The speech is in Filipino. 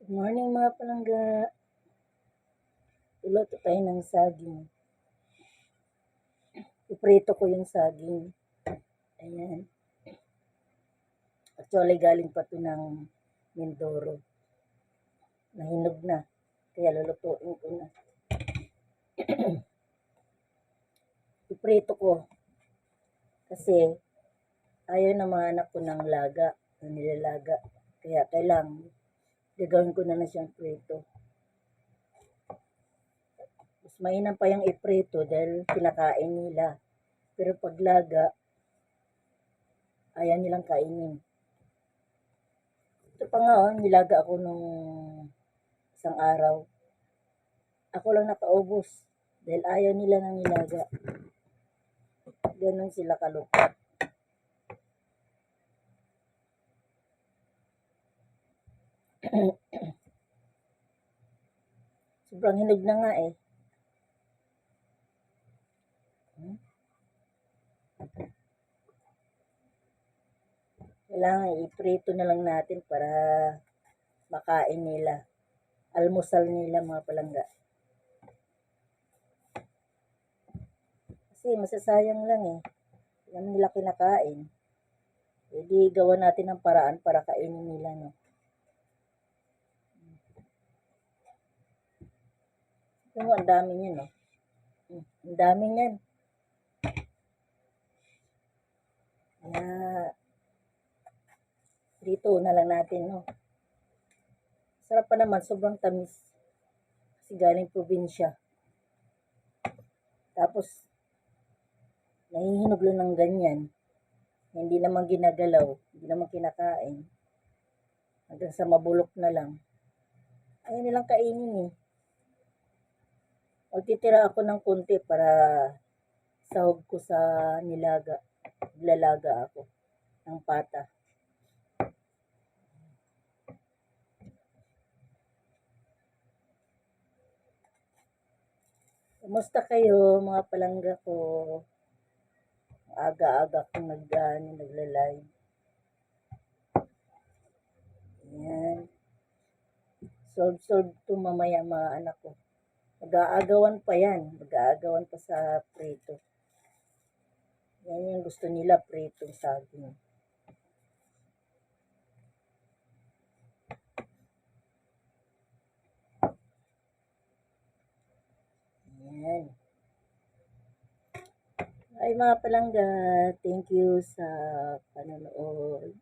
Morning mga palangga. Luto tayo ng saging. Iprito ko yung saging. Ayan. Actually, galing pa to ng Mindoro. Nahinog na. Kaya lulutuin ko na. Iprito ko. Kasi ayaw na mga anak ko ng laga. Ng nilalaga. Kaya kailangan gagawin ko na siyang prito. Mas mainam pa yung iprito dahil kinakain nila. Pero pag laga, ayaw nilang kainin. Ito pa nga, nilaga ako nung isang araw. Ako lang nakaubos dahil ayaw nila ng nilaga. Ganon sila kalupit. Sobrang hinog na nga eh. Kailangan iprito na lang natin para makain nila. Almusal nila mga palangga. Kasi masasayang lang eh. Yan nila kinakain. E di gawa natin ng paraan para kainin nila, no? Yung ang dami niyan, no? Ang dami niyan. Kaya, dito na lang natin, no? Sarap pa naman, sobrang tamis. Kasi galing probinsya. Tapos, nahihinog lang ng ganyan. Hindi naman ginagalaw, hindi naman kinakain. Hanggang sa mabulok na lang. Ayaw nilang kainin eh. Magtitira ako ng konti para sahog ko sa nilaga. Lalaga ako ng pata. Kumusta kayo mga palangga ko? Aga-aga kong nagla-live. Ayan. Solve to mamaya mga anak ko. Mag-aagawan pa yan. Mag-aagawan pa sa prito. Yan yung gusto nila, prito saging. Ayan. Ay mga palangga, thank you sa panonood.